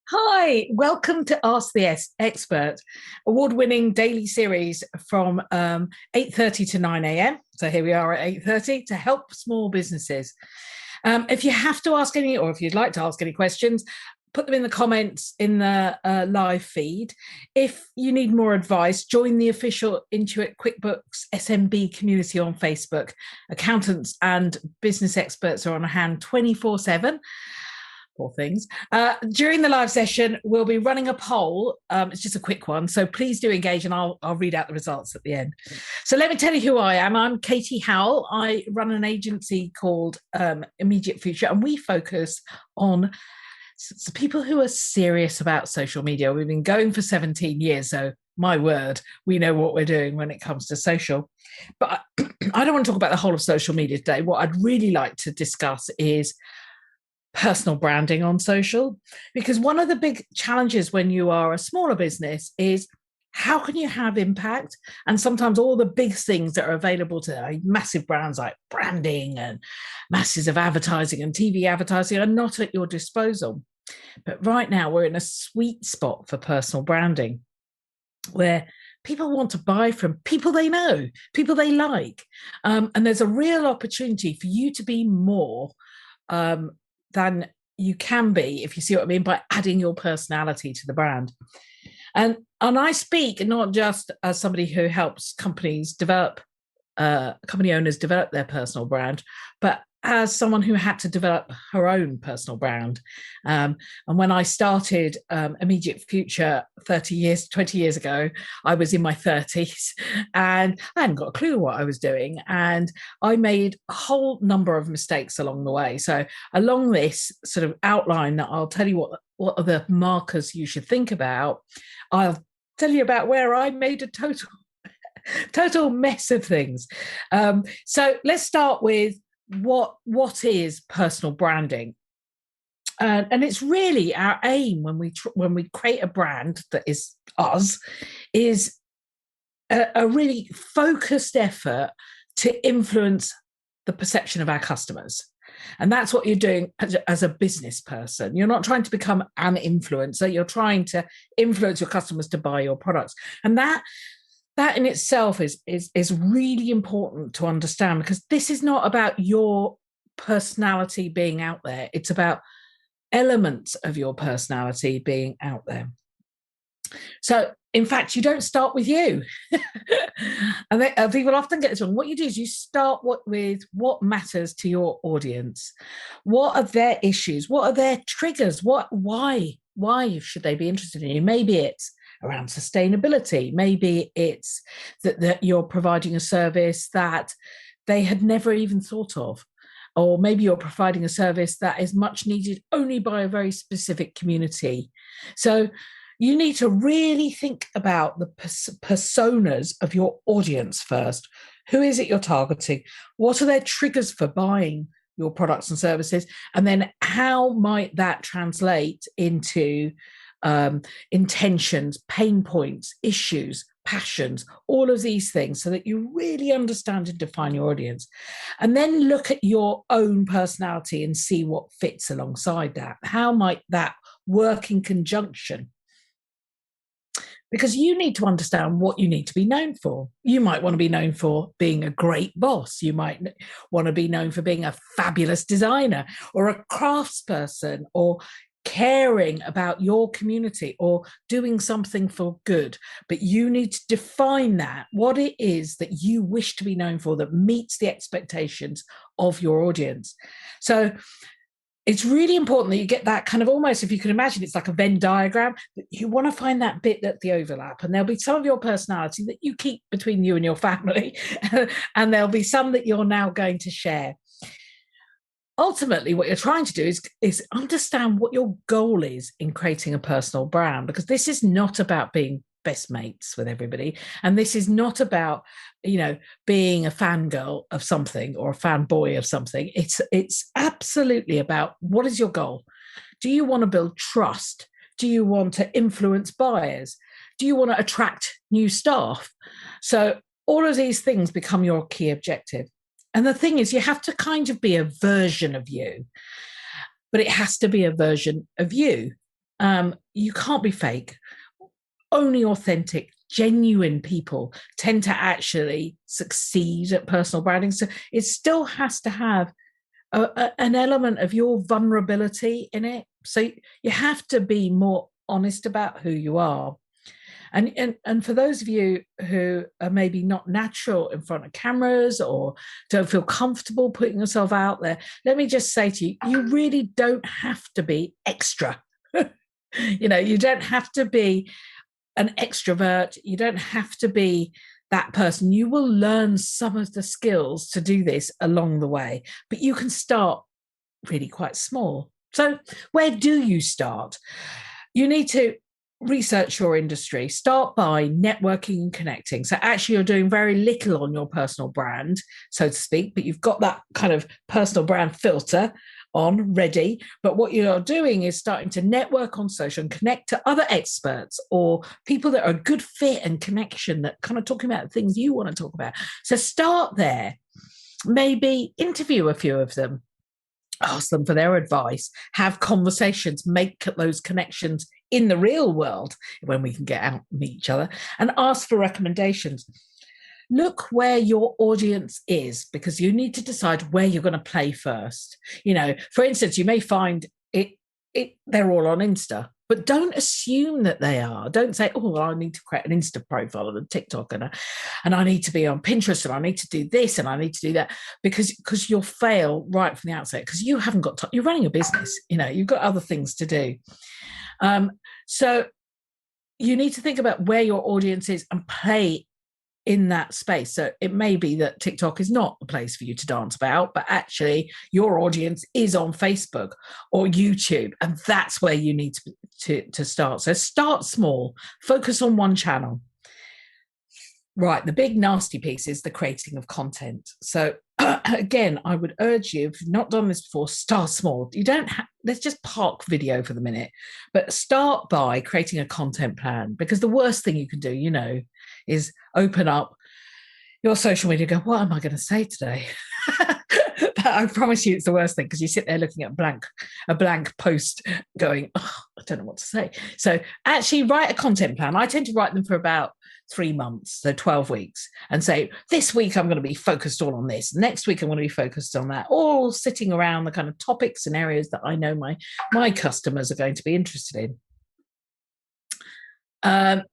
Hi, welcome to Ask the Expert, award-winning daily series from 8:30 to 9 a.m. So here we are at 8:30 to help small businesses. If you have to ask any, or if you'd like to ask any questions, put them in the comments in the live feed. If you need more advice, join the official Intuit QuickBooks SMB community on Facebook. Accountants and business experts are on hand 24/7. Poor things. During the live session, we'll be running a poll. It's just a quick one, so please do engage, and I'll read out the results at the end. So let me tell you who I am. I'm Katy Howell. I run an agency called Immediate Future, and we focus on people who are serious about social media. We've been going for 17 years, so my word, we know what we're doing when it comes to social. But I don't want to talk about the whole of social media today. What I'd really like to discuss is personal branding on social, because one of the big challenges when you are a smaller business is how can you have impact? And sometimes all the big things that are available to massive brands like branding and masses of advertising and TV advertising are not at your disposal. But right now we're in a sweet spot for personal branding where people want to buy from people they know, people they like. And there's a real opportunity for you to be more than you can be, if you see what I mean, by adding your personality to the brand. And I speak not just as somebody who helps companies develop, company owners develop their personal brand, but as someone who had to develop her own personal brand. And when I started Immediate Future 20 years ago, I was in my 30s and I hadn't got a clue what I was doing. And I made a whole number of mistakes along the way. So along this sort of outline that I'll tell you what are the markers you should think about, I'll tell you about where I made a total mess of things. So let's start with what is personal branding, and it's really our aim when we create a brand that is us, is a really focused effort to influence the perception of our customers. And that's what you're doing as a business person. You're not trying to become an influencer, you're trying to influence your customers to buy your products. And that in itself is really important to understand, because this is not about your personality being out there. It's about elements of your personality being out there. So, in fact, you don't start with you. And people often get this wrong. What you do is you start with what matters to your audience. What are their issues? What are their triggers? Why should they be interested in you? Maybe it's around sustainability. Maybe it's that you're providing a service that they had never even thought of. Or maybe you're providing a service that is much needed only by a very specific community. So you need to really think about the personas of your audience first. Who is it you're targeting? What are their triggers for buying your products and services? And then how might that translate into intentions, pain points, issues, passions, all of these things, so that you really understand and define your audience. And then look at your own personality and see what fits alongside that. How might that work in conjunction? Because you need to understand what you need to be known for. You might want to be known for being a great boss. You might want to be known for being a fabulous designer or a craftsperson, or caring about your community, or doing something for good. But you need to define that, what it is that you wish to be known for, that meets the expectations of your audience. So it's really important that you get that kind of, almost, if you can imagine, it's like a Venn diagram. You want to find that bit at the overlap, and there'll be some of your personality that you keep between you and your family, and there'll be some that you're now going to share. Ultimately, what you're trying to do is understand what your goal is in creating a personal brand, because this is not about being best mates with everybody, and this is not about being a fangirl of something or a fanboy of something. It's absolutely about, what is your goal? Do you want to build trust? Do you want to influence buyers? Do you want to attract new staff? So all of these things become your key objective. And the thing is, you have to kind of be a version of you, but it has to be a version of you. You can't be fake. Only authentic, genuine people tend to actually succeed at personal branding. So it still has to have an element of your vulnerability in it. So you have to be more honest about who you are. And for those of you who are maybe not natural in front of cameras or don't feel comfortable putting yourself out there, let me just say to you, you really don't have to be extra. You don't have to be an extrovert. You don't have to be that person. You will learn some of the skills to do this along the way, but you can start really quite small. So where do you start? You need to research your industry. Start by networking and connecting. So actually you're doing very little on your personal brand, so to speak, but you've got that kind of personal brand filter on ready. But what you're doing is starting to network on social and connect to other experts or people that are a good fit and connection, that kind of talking about things you want to talk about. So start there. Maybe interview a few of them, ask them for their advice, have conversations, make those connections in the real world when we can get out and meet each other, and ask for recommendations. Look where your audience is, because you need to decide where you're going to play first. For instance, you may find they're all on Insta, but don't assume that they are. Don't say, oh, well, I need to create an Insta profile and a TikTok and I need to be on Pinterest and I need to do this and I need to do that, because you'll fail right from the outset, because you haven't got time. You're running a business, you've got other things to do. So you need to think about where your audience is and play in that space. So it may be that TikTok is not the place for you to dance about, but actually your audience is on Facebook or YouTube, and that's where you need to start. So start small, focus on one channel. Right, the big nasty piece is the creating of content. So again, I would urge you, if you've not done this before, start small. Let's just park video for the minute, but start by creating a content plan, because the worst thing you can do, is open up your social media and go, what am I going to say today? I promise you it's the worst thing, because you sit there looking at a blank post going, oh, I don't know what to say. So actually write a content plan. I tend to write them for about 3 months, so 12 weeks, and say, this week I'm going to be focused all on this. Next week I'm going to be focused on that, all sitting around the kind of topics and areas that I know my customers are going to be interested in.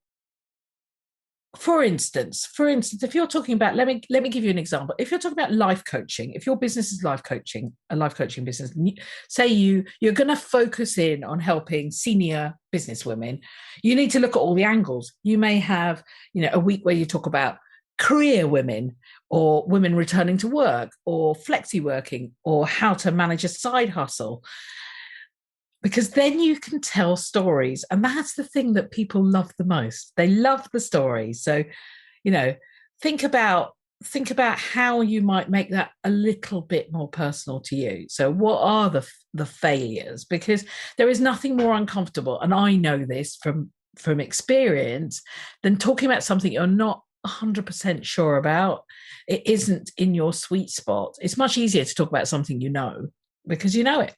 For instance, if you're talking about, let me give you an example. If you're talking about life coaching, if your business is life coaching, a life coaching business, say you're going to focus in on helping senior business women, you need to look at all the angles. You may have, a week where you talk about career women, or women returning to work, or flexi working, or how to manage a side hustle. Because then you can tell stories, and that's the thing that people love the most. They love the stories. So, think about how you might make that a little bit more personal to you. So what are the failures? Because there is nothing more uncomfortable, and I know this from experience, than talking about something you're not 100% sure about. It isn't in your sweet spot. It's much easier to talk about something because you know it.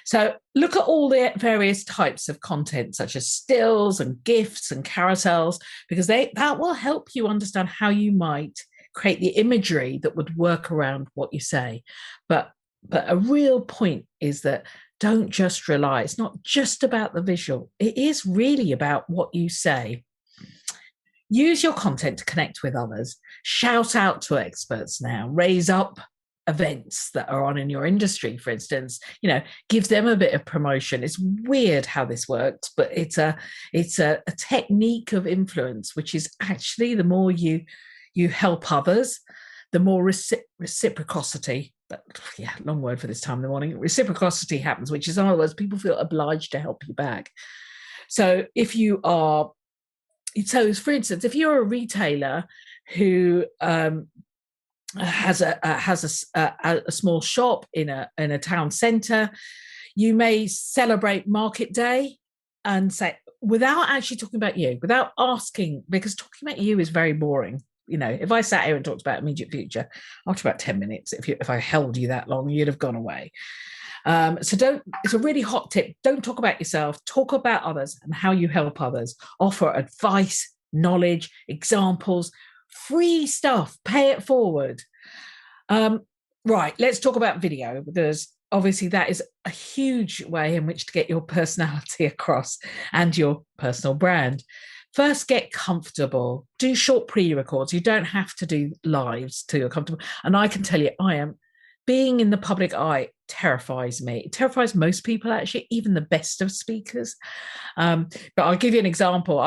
So look at all the various types of content, such as stills and GIFs and carousels, because that will help you understand how you might create the imagery that would work around what you say. But a real point is that don't just rely. It's not just about the visual. It is really about what you say. Use your content to connect with others. Shout out to experts now. Raise up events that are on in your industry, for instance. Give them a bit of promotion. It's weird how this works, but it's a technique of influence, which is actually the more you help others, the more reciprocity. But yeah, long word for this time in the morning. Reciprocity happens, which is, in other words, people feel obliged to help you back. So for instance, if you're a retailer who has a small shop in a town centre, you may celebrate Market Day and say, without actually talking about you, without asking, because talking about you is very boring. If I sat here and talked about immediate future, after about 10 minutes, if I held you that long, you'd have gone away. So it's a really hot tip. Don't talk about yourself, talk about others and how you help others. Offer advice, knowledge, examples, free stuff, pay it forward. Right, let's talk about video, because obviously that is a huge way in which to get your personality across and your personal brand. First, get comfortable. Do short pre-records. You don't have to do lives till you're comfortable. And I can tell you, being in the public eye terrifies me. It terrifies most people, actually, even the best of speakers. But I'll give you an example.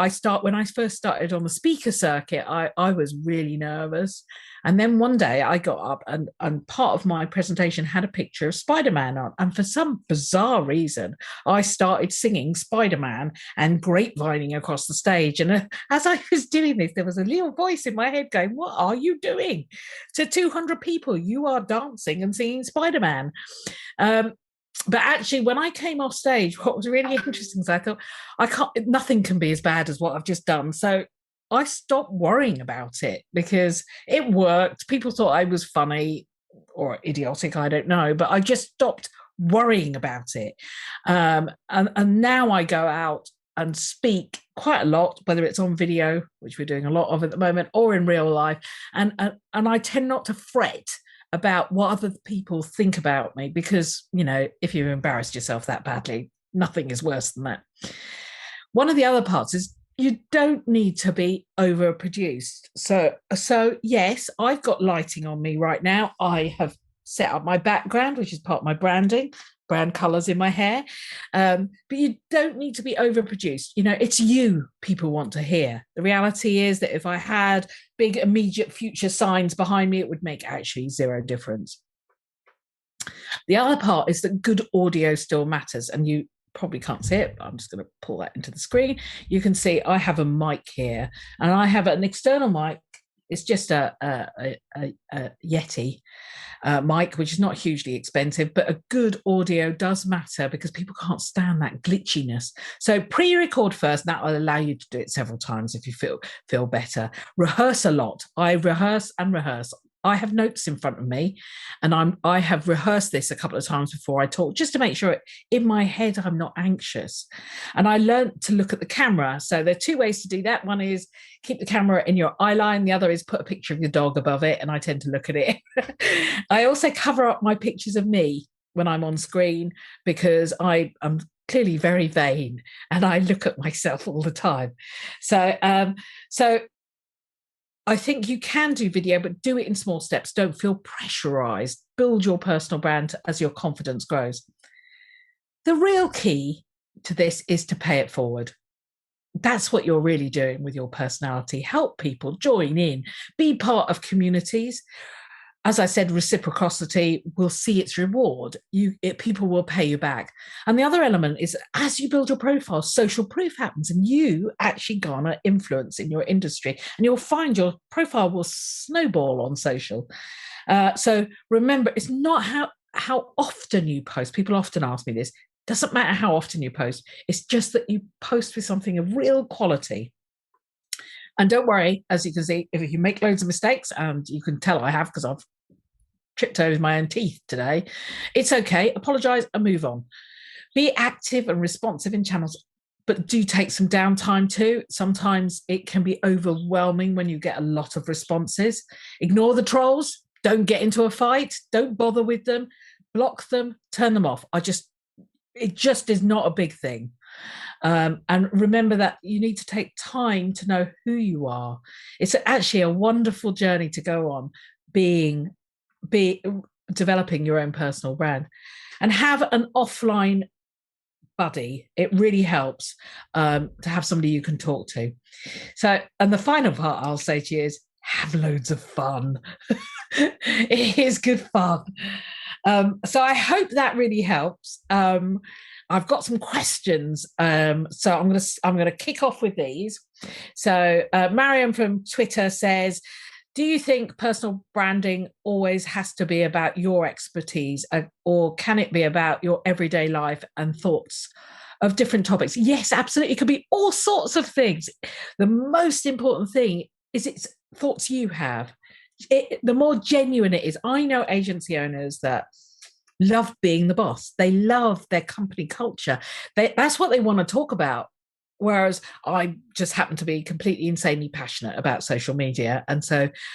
When I first started on the speaker circuit, I was really nervous. And then one day I got up and part of my presentation had a picture of Spider-Man on. And for some bizarre reason, I started singing Spider-Man and grapevining across the stage. And as I was doing this, there was a little voice in my head going, "What are you doing? To 200 people, you are dancing and singing Spider-Man." But actually, when I came off stage, what was really interesting is I thought, nothing can be as bad as what I've just done. So I stopped worrying about it because it worked. People thought I was funny or idiotic, I don't know, but I just stopped worrying about it. And now I go out and speak quite a lot, whether it's on video, which we're doing a lot of at the moment, or in real life. And I tend not to fret about what other people think about me, because, if you've embarrassed yourself that badly, nothing is worse than that. One of the other parts is you don't need to be overproduced. So yes, I've got lighting on me right now. I have set up my background, which is part of my branding, brand colors in my hair. But you don't need to be overproduced. It's you people want to hear. The reality is that if I had big immediate future signs behind me, it would make actually zero difference. The other part is that good audio still matters, and you probably can't see it, but I'm just going to pull that into the screen. You can see I have a mic here, and I have an external mic. It's just a Yeti mic, which is not hugely expensive, but a good audio does matter because people can't stand that glitchiness. So pre-record first, and that will allow you to do it several times if you feel better. Rehearse a lot. I rehearse and rehearse. I have notes in front of me, and I have rehearsed this a couple of times before I talk, just to make sure in my head I'm not anxious. And I learned to look at the camera. So there are two ways to do that. One is keep the camera in your eye line. The other is put a picture of your dog above it, and I tend to look at it. I also cover up my pictures of me when I'm on screen, because I'm clearly very vain and I look at myself all the time. So I think you can do video, but do it in small steps. Don't feel pressurized. Build your personal brand as your confidence grows. The real key to this is to pay it forward. That's what you're really doing with your personality. Help people, join in, be part of communities. As I said, reciprocity will see its reward. People will pay you back. And the other element is, as you build your profile, social proof happens, and you actually garner influence in your industry, and you'll find your profile will snowball on social. So remember, it's not how often you post. People often ask me this. It doesn't matter how often you post. It's just that you post with something of real quality. And don't worry, as you can see, if you make loads of mistakes, and you can tell I have because I've tripped over my own teeth today, it's okay. Apologize and move on. Be active and responsive in channels, but do take some downtime too. Sometimes it can be overwhelming when you get a lot of responses. Ignore the trolls. Don't get into a fight. Don't bother with them. Block them. Turn them off. It just is not a big thing. And remember that you need to take time to know who you are. It's actually a wonderful journey to go on, developing your own personal brand, and have an offline buddy. It really helps to have somebody you can talk to. So, and the final part I'll say to you is have loads of fun. It is good fun. So I hope that really helps. I've got some questions, so I'm going to kick off with these. So Mariam from Twitter says, do you think personal branding always has to be about your expertise, or can it be about your everyday life and thoughts of different topics? Yes, absolutely. It could be all sorts of things. The most important thing is it's thoughts you have. The more genuine it is. I know agency owners that love being the boss. They love their company culture. That's what they want to talk about. Whereas I just happen to be completely insanely passionate about social media.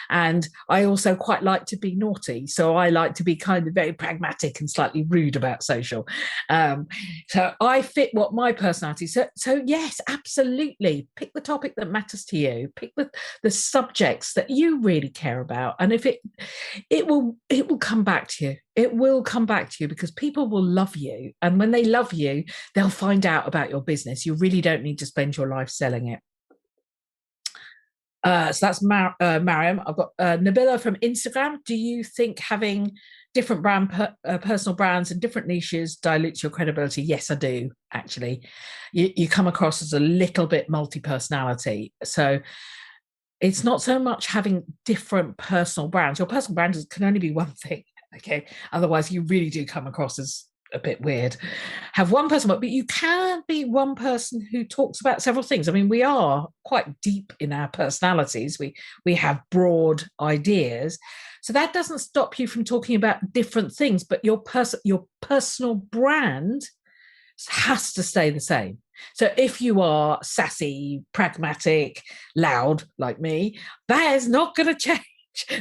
And I also quite like to be naughty. So I like to be kind of very pragmatic and slightly rude about social. So I fit what my personality. So yes, absolutely. Pick the topic that matters to you. Pick the subjects that you really care about. And if it will come back to you. It will come back to you because people will love you. And when they love you, they'll find out about your business. You really don't need to spend your life selling it. So that's Mariam. I've got Nabila from Instagram. Do you think having different personal brands and different niches dilutes your credibility? Yes, I do, actually. You come across as a little bit multi-personality. So it's not so much having different personal brands. Your personal brand can only be one thing. Okay. Otherwise, you really do come across as a bit weird. Have one person, but you can be one person who talks about several things. I mean, we are quite deep in our personalities. We have broad ideas. So that doesn't stop you from talking about different things, but your personal brand has to stay the same. So if you are sassy, pragmatic, loud like me, that is not going to change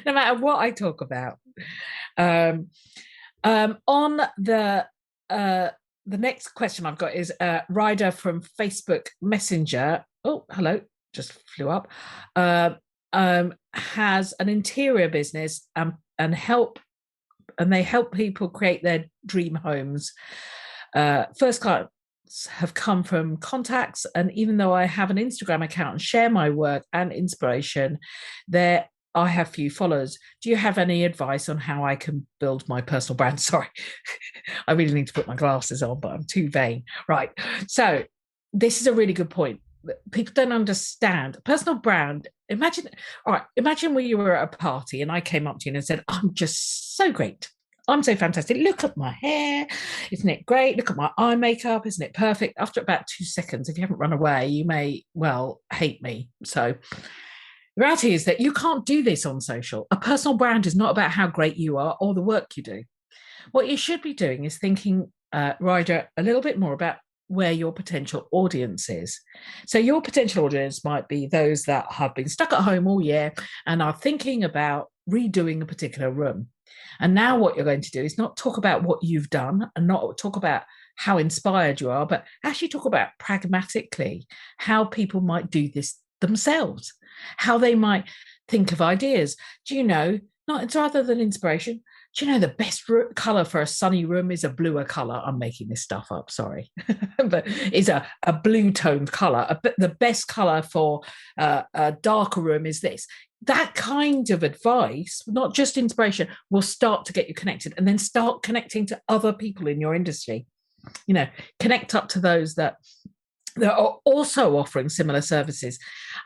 no matter what I talk about. On the next question I've got is Ryder from Facebook Messenger. Oh, hello, just flew up. Has an interior business and they help people create their dream homes. First clients have come from contacts, and even though I have an Instagram account and share my work and inspiration, there I have few followers. Do you have any advice on how I can build my personal brand? Sorry, I really need to put my glasses on, but I'm too vain. Right. So this is a really good point. People don't understand personal brand. Imagine when you were at a party and I came up to you and said, I'm just so great. I'm so fantastic. Look at my hair. Isn't it great? Look at my eye makeup. Isn't it perfect? After about 2 seconds, if you haven't run away, you may well hate me. So the reality is that you can't do this on social. A personal brand is not about how great you are or the work you do. What you should be doing is thinking, Ryder, a little bit more about where your potential audience is. So your potential audience might be those that have been stuck at home all year and are thinking about redoing a particular room. And now what you're going to do is not talk about what you've done and not talk about how inspired you are, but actually talk about pragmatically how people might do this themselves, how they might think of ideas. Do you know, not rather than inspiration, do you know the best color for a sunny room is a bluer color? I'm making this stuff up, sorry. But is a blue toned color. The best color for a darker room is this. That kind of advice, not just inspiration, will start to get you connected, and then start connecting to other people in your industry. You know, connect up to those that are also offering similar services.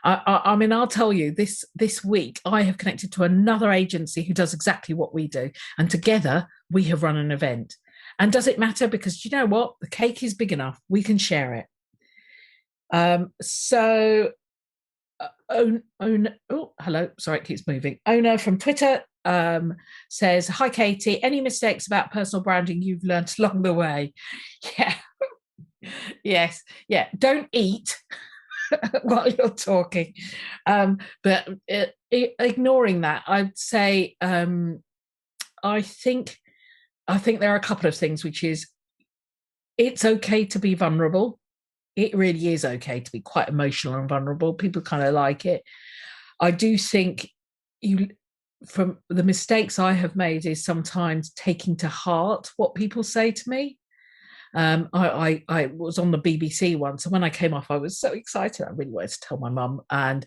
I mean, I'll tell you, this week I have connected to another agency who does exactly what we do, and together we have run an event. And does it matter? Because you know what? The cake is big enough. We can share it. Hello, sorry, it keeps moving. Owner from Twitter says, hi, Katy. Any mistakes about personal branding you've learned along the way? Yeah. Yes. Yeah. Don't eat while you're talking. But ignoring that, I'd say I think there are a couple of things, which is it's okay to be vulnerable. It really is okay to be quite emotional and vulnerable. People kind of like it. I do think from the mistakes I have made is sometimes taking to heart what people say to me. I was on the BBC once, and when I came off, I was so excited. I really wanted to tell my mum, and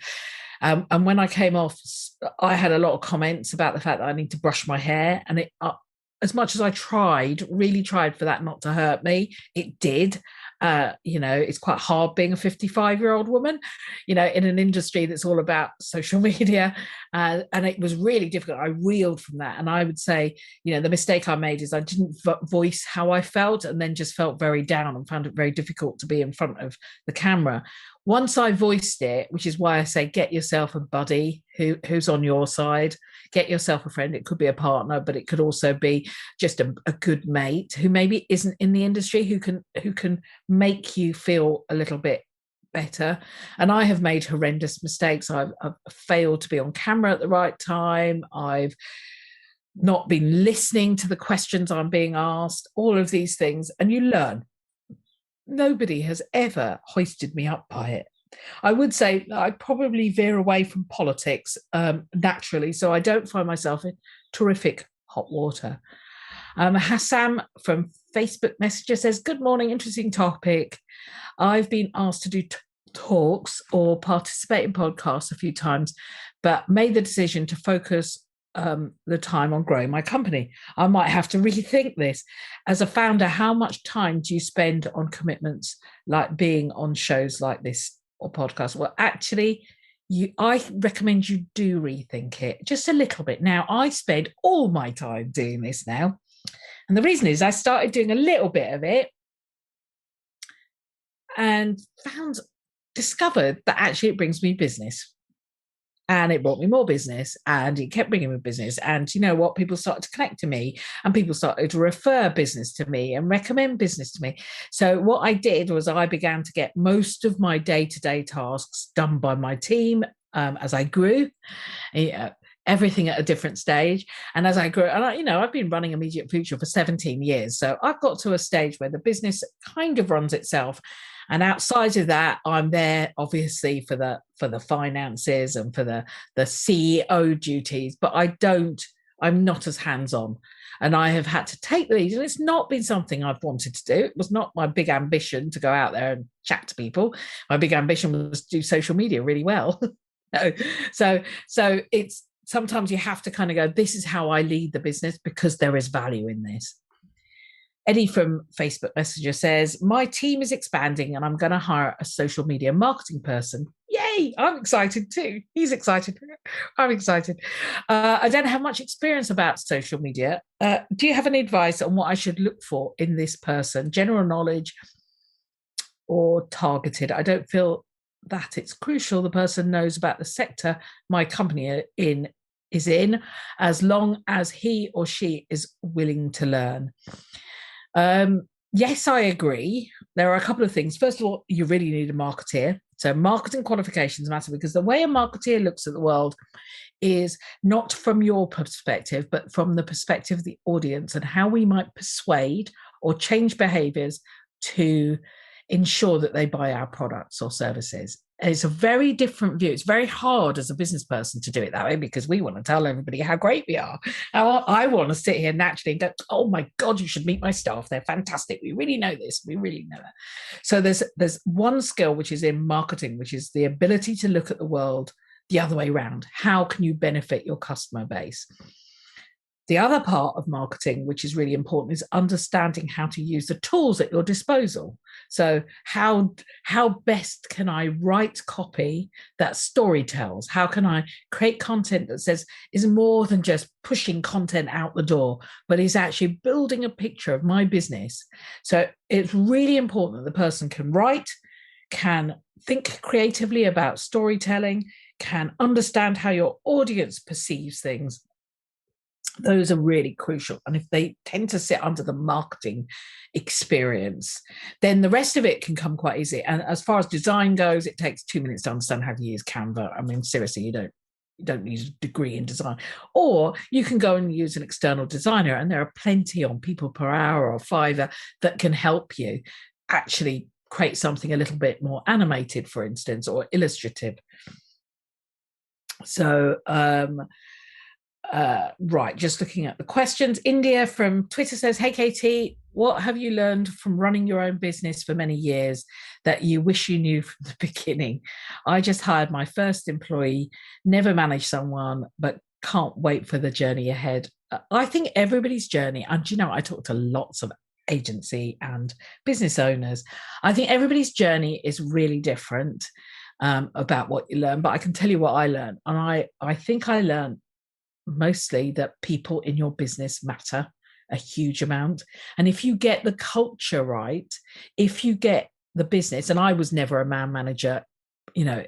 when I came off, I had a lot of comments about the fact that I need to brush my hair, and as much as I really tried for that not to hurt me, it did. It's quite hard being a 55-year-old woman, in an industry that's all about social media. And it was really difficult. I reeled from that. And I would say, the mistake I made is I didn't voice how I felt, and then just felt very down and found it very difficult to be in front of the camera. Once I voiced it, which is why I say get yourself a buddy who's on your side, get yourself a friend. It could be a partner, but it could also be just a good mate who maybe isn't in the industry, who can make you feel a little bit better. And I have made horrendous mistakes. I've failed to be on camera at the right time. I've not been listening to the questions I'm being asked, all of these things, and you learn. Nobody has ever hoisted me up by it. I would say I probably veer away from politics naturally, so I don't find myself in terrific hot water. Hassam from Facebook Messenger says, good morning, interesting topic. I've been asked to do talks or participate in podcasts a few times, but made the decision to focus the time on growing my company. I might have to rethink this. As a founder, how much time do you spend on commitments like being on shows like this or podcasts? Well, actually, I recommend you do rethink it just a little bit. Now, I spend all my time doing this now. And the reason is I started doing a little bit of it and discovered that actually it brings me business. And it brought me more business, and it kept bringing me business. And you know what? People started to connect to me, and people started to refer business to me and recommend business to me. So what I did was I began to get most of my day-to-day tasks done by my team as I grew. Everything at a different stage. And as I grew, and I've been running Immediate Future for 17 years. So I've got to a stage where the business kind of runs itself. And outside of that, I'm there obviously for the finances and for the CEO duties, but I'm not as hands-on. And I have had to take the lead. And it's not been something I've wanted to do. It was not my big ambition to go out there and chat to people. My big ambition was to do social media really well. So it's sometimes you have to kind of go, this is how I lead the business because there is value in this. Eddie from Facebook Messenger says, my team is expanding and I'm going to hire a social media marketing person. Yay, I'm excited too. He's excited. I'm excited. I don't have much experience about social media. Do you have any advice on what I should look for in this person? General knowledge or targeted? I don't feel that it's crucial the person knows about the sector my company is in, as long as he or she is willing to learn. Yes, I agree. There are a couple of things. First of all, you really need a marketeer. So marketing qualifications matter, because the way a marketeer looks at the world is not from your perspective, but from the perspective of the audience and how we might persuade or change behaviors to ensure that they buy our products or services. It's a very different view. It's very hard as a business person to do it that way, because we want to tell everybody how great we are. I want to sit here naturally and go, oh my God, you should meet my staff. They're fantastic. We really know this. We really know that. So there's one skill which is in marketing, which is the ability to look at the world the other way around. How can you benefit your customer base? The other part of marketing, which is really important, is understanding how to use the tools at your disposal. So how best can I write copy that story tells? How can I create content that is more than just pushing content out the door, but is actually building a picture of my business? So it's really important that the person can write, can think creatively about storytelling, can understand how your audience perceives things. Those are really crucial. And if they tend to sit under the marketing experience, then the rest of it can come quite easy. And as far as design goes, it takes 2 minutes to understand how to use Canva. I mean, seriously, you don't need a degree in design. Or you can go and use an external designer, and there are plenty on People Per Hour or Fiverr that can help you actually create something a little bit more animated, for instance, or illustrative. So right, just looking at the questions. India from Twitter says, hey Katy, what have you learned from running your own business for many years that you wish you knew from the beginning? I just hired my first employee, never managed someone, but can't wait for the journey ahead. I think everybody's journey, and I talk to lots of agency and business owners. I think everybody's journey is really different about what you learn, but I can tell you what I learned. And I think I learned mostly that people in your business matter a huge amount. And if you get the culture right, if you get the business, and I was never a man manager, you know,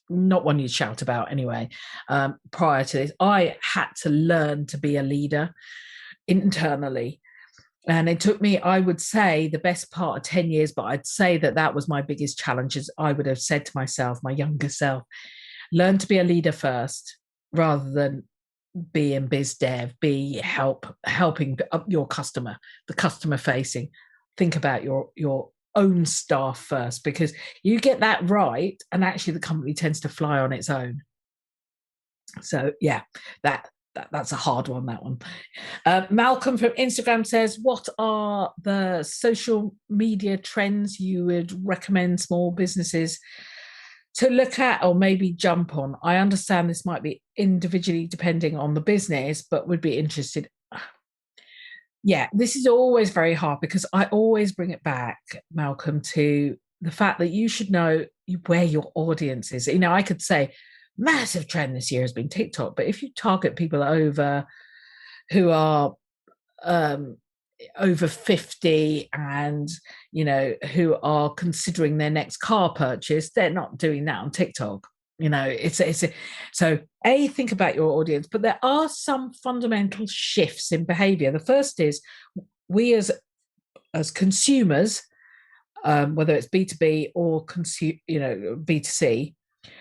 not one you'd shout about anyway. Prior to this, I had to learn to be a leader internally. And it took me, I would say, the best part of 10 years, but I'd say that that was my biggest challenge. Is I would have said to myself, my younger self, learn to be a leader first, rather than be in biz dev, be helping your customer, the customer facing. Think about your own staff first, because you get that right, and actually the company tends to fly on its own. So yeah, that's a hard one, that one. Malcolm from Instagram says, what are the social media trends you would recommend small businesses to look at or maybe jump on? I understand this might be individually depending on the business, but would be interested. Yeah, this is always very hard, because I always bring it back, Malcolm, to the fact that you should know where your audience is. You know, I could say massive trend this year has been TikTok, but if you target people who are over 50 and, you know, who are considering their next car purchase, they're not doing that on TikTok. You know, so think about your audience, but there are some fundamental shifts in behavior. The first is, we as consumers, whether it's B2B or B2C,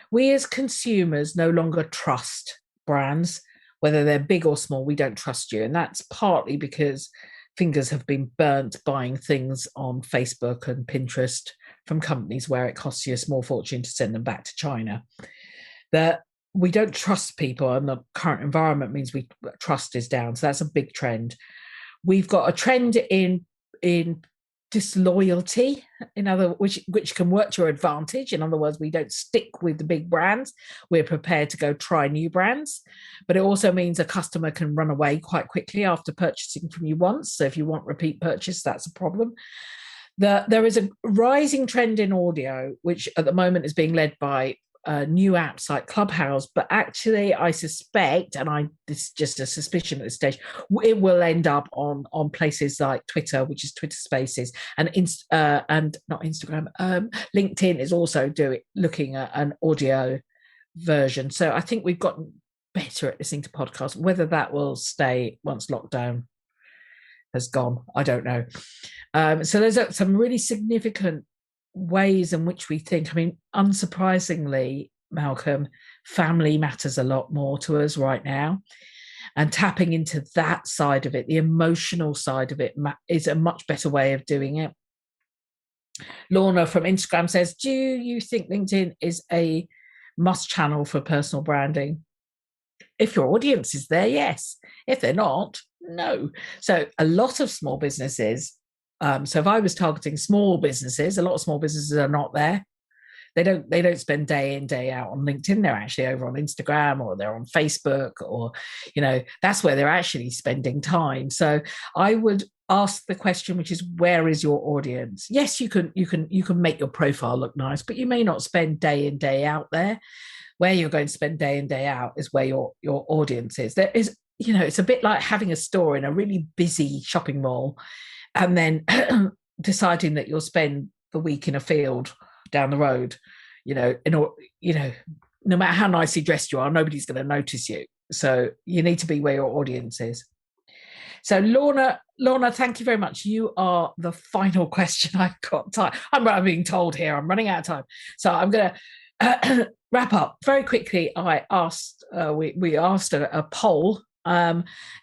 we as consumers no longer trust brands, whether they're big or small. We don't trust you, and that's partly because fingers have been burnt buying things on Facebook and Pinterest from companies where it costs you a small fortune to send them back to China. That we don't trust people, and the current environment means trust is down. So that's a big trend. We've got a trend in disloyalty, which can work to your advantage. In other words, we don't stick with the big brands. We're prepared to go try new brands. But it also means a customer can run away quite quickly after purchasing from you once. So if you want repeat purchase, that's a problem. There is a rising trend in audio, which at the moment is being led by new apps like Clubhouse, but actually I suspect, and this is just a suspicion at this stage, it will end up on places like Twitter, which is Twitter Spaces, and not Instagram. LinkedIn is also looking at an audio version. So I think we've gotten better at listening to podcasts. Whether that will stay once lockdown has gone, I don't know. So there's some really significant ways in which we think. I mean, unsurprisingly, Malcolm, family matters a lot more to us right now, and tapping into that side of it, the emotional side of it, is a much better way of doing it. Lorna from Instagram says, do you think LinkedIn is a must channel for personal branding? If your audience is there, yes. If they're not, no. So a lot of small businesses, so if I was targeting small businesses, a lot of small businesses are not there. They don't spend day in, day out on LinkedIn. They're actually over on Instagram, or they're on Facebook, or, you know, that's where they're actually spending time. So I would ask the question, which is, where is your audience? Yes, you can make your profile look nice, but you may not spend day in, day out there. Where you're going to spend day in, day out is where your audience is. There is, you know, it's a bit like having a store in a really busy shopping mall, and then deciding that you'll spend the week in a field down the road. No matter how nicely dressed you are, nobody's going to notice you. So you need to be where your audience is. So Lorna, thank you very much. You are the final question. I've got time. I'm being told here I'm running out of time. So I'm going to wrap up very quickly. I asked, we asked a poll,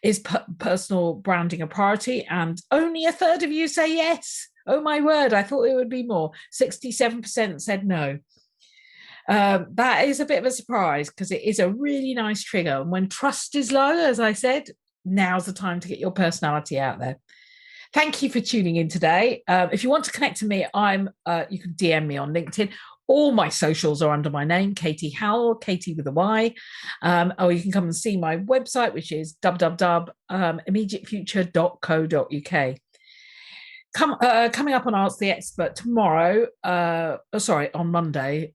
is personal branding a priority? And only a third of you say yes. Oh my word, I thought it would be more. 67% said no. That is a bit of a surprise, because it is a really nice trigger. And when trust is low, as I said, now's the time to get your personality out there. Thank you for tuning in today. If you want to connect to me, you can DM me on LinkedIn. All my socials are under my name, Katy Howell, Katy with a Y. Or you can come and see my website, which is www.immediatefuture.co.uk. Coming up on Ask the Expert tomorrow, on Monday,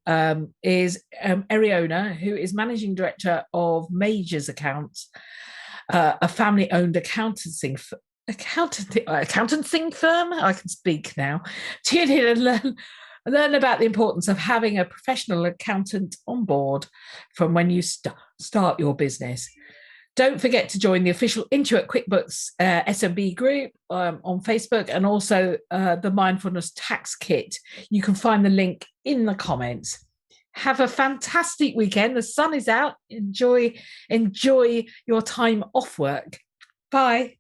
is Eriona, who is Managing Director of Majors Accounts, a family-owned accountancy firm. I can speak now. Tune in and learn about the importance of having a professional accountant on board from when you start your business. Don't forget to join the official Intuit QuickBooks SMB group on Facebook, and also the Mindfulness Tax Kit. You can find the link in the comments. Have a fantastic weekend. The sun is out. Enjoy your time off work. Bye.